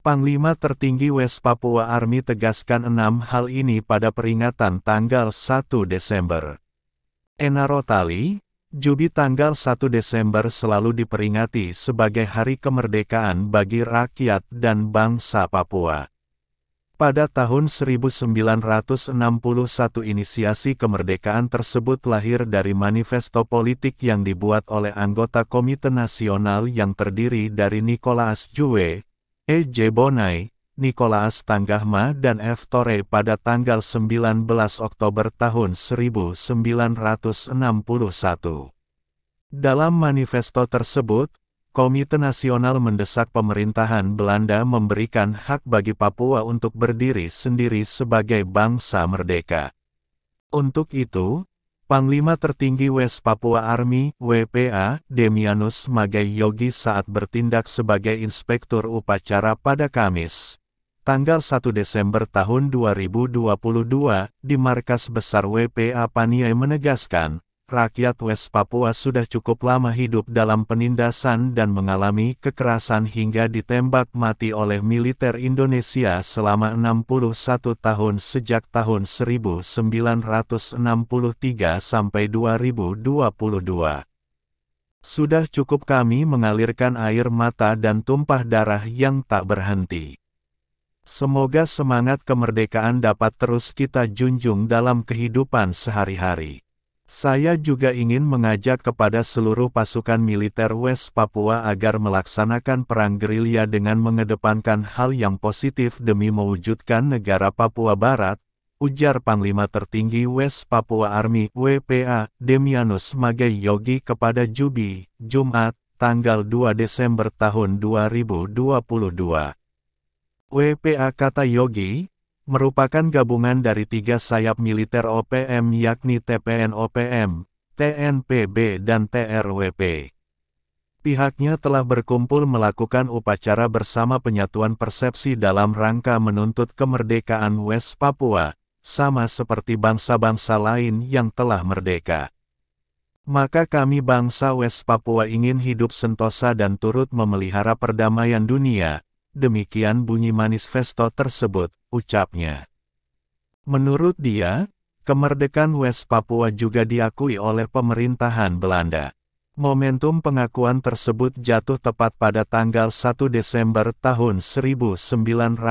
Panglima Tertinggi West Papua Army tegaskan 6 hal ini pada peringatan tanggal 1 Desember. Enarotali, Jubi tanggal 1 Desember selalu diperingati sebagai hari kemerdekaan bagi rakyat dan bangsa Papua. Pada tahun 1961 inisiasi kemerdekaan tersebut lahir dari manifesto politik yang dibuat oleh anggota Komite Nasional yang terdiri dari Nicolaas Joe, E.J. Bonai, Nicolaas Tanggahma dan F. Torre pada tanggal 19 Oktober tahun 1961. Dalam manifesto tersebut, Komite Nasional mendesak pemerintahan Belanda memberikan hak bagi Papua untuk berdiri sendiri sebagai bangsa merdeka. Untuk itu, Panglima Tertinggi West Papua Army, WPA, Demianus Magai Yogi saat bertindak sebagai Inspektur Upacara pada Kamis, tanggal 1 Desember tahun 2022, di Markas Besar WPA Paniai menegaskan, rakyat West Papua sudah cukup lama hidup dalam penindasan dan mengalami kekerasan hingga ditembak mati oleh militer Indonesia selama 61 tahun sejak tahun 1963 sampai 2022. Sudah cukup kami mengalirkan air mata dan tumpah darah yang tak berhenti. Semoga semangat kemerdekaan dapat terus kita junjung dalam kehidupan sehari-hari. Saya juga ingin mengajak kepada seluruh pasukan militer West Papua agar melaksanakan perang gerilya dengan mengedepankan hal yang positif demi mewujudkan negara Papua Barat, ujar Panglima Tertinggi West Papua Army, WPA, Demianus Magai Yogi kepada Jubi, Jumat, tanggal 2 Desember tahun 2022. WPA kata Yogi, merupakan gabungan dari 3 sayap militer OPM yakni TPN-OPM, TNPB dan TRWP. Pihaknya telah berkumpul melakukan upacara bersama penyatuan persepsi dalam rangka menuntut kemerdekaan West Papua, sama seperti bangsa-bangsa lain yang telah merdeka. Maka kami bangsa West Papua ingin hidup sentosa dan turut memelihara perdamaian dunia. Demikian bunyi manifesto tersebut, ucapnya. Menurut dia, kemerdekaan West Papua juga diakui oleh pemerintahan Belanda. Momentum pengakuan tersebut jatuh tepat pada tanggal 1 Desember tahun 1961.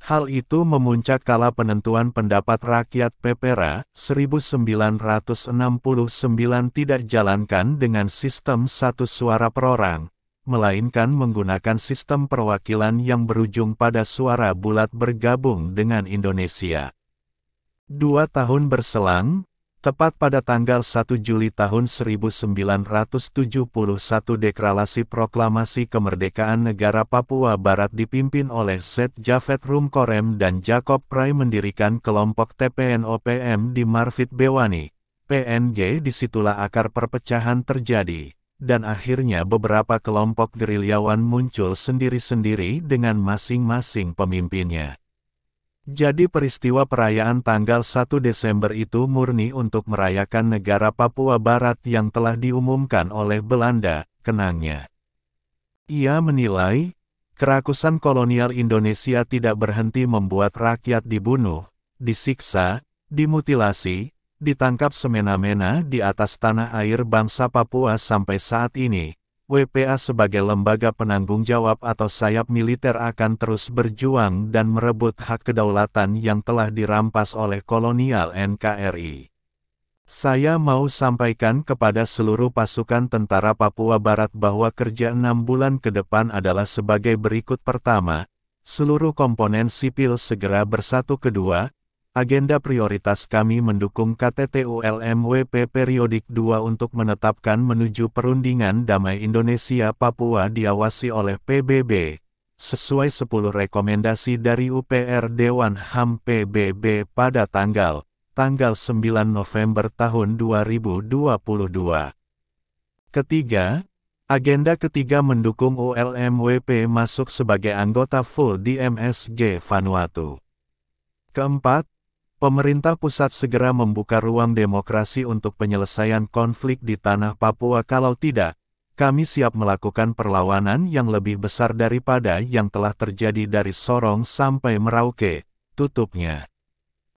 Hal itu memuncak kala penentuan pendapat rakyat PPRA 1969 tidak jalankan dengan sistem satu suara per orang, melainkan menggunakan sistem perwakilan yang berujung pada suara bulat bergabung dengan Indonesia. 2 tahun berselang, tepat pada tanggal 1 Juli tahun 1971 deklarasi proklamasi kemerdekaan negara Papua Barat dipimpin oleh Z. Javed Rumkorem dan Jacob Prai mendirikan kelompok TPN-OPM di Marfit Bewani, PNG. Disitulah akar perpecahan terjadi. Dan akhirnya beberapa kelompok gerilyawan muncul sendiri-sendiri dengan masing-masing pemimpinnya. Jadi peristiwa perayaan tanggal 1 Desember itu murni untuk merayakan negara Papua Barat yang telah diumumkan oleh Belanda, kenangnya. Ia menilai, kerakusan kolonial Indonesia tidak berhenti membuat rakyat dibunuh, disiksa, dimutilasi, ditangkap semena-mena di atas tanah air bangsa Papua sampai saat ini. WPA sebagai lembaga penanggung jawab atau sayap militer akan terus berjuang dan merebut hak kedaulatan yang telah dirampas oleh kolonial NKRI. Saya mau sampaikan kepada seluruh pasukan tentara Papua Barat bahwa kerja 6 bulan ke depan adalah sebagai berikut. Pertama, seluruh komponen sipil segera bersatu. Kedua, agenda prioritas kami mendukung KTT-ULM-WP Periodik 2 untuk menetapkan menuju perundingan damai Indonesia-Papua diawasi oleh PBB, sesuai 10 rekomendasi dari UPR Dewan HAM PBB pada tanggal 9 November tahun 2022. Ketiga, agenda ketiga mendukung ULM-WP masuk sebagai anggota full di MSG Vanuatu. Keempat, pemerintah pusat segera membuka ruang demokrasi untuk penyelesaian konflik di tanah Papua. Kalau tidak, Kami siap melakukan perlawanan yang lebih besar daripada yang telah terjadi dari Sorong sampai Merauke, tutupnya.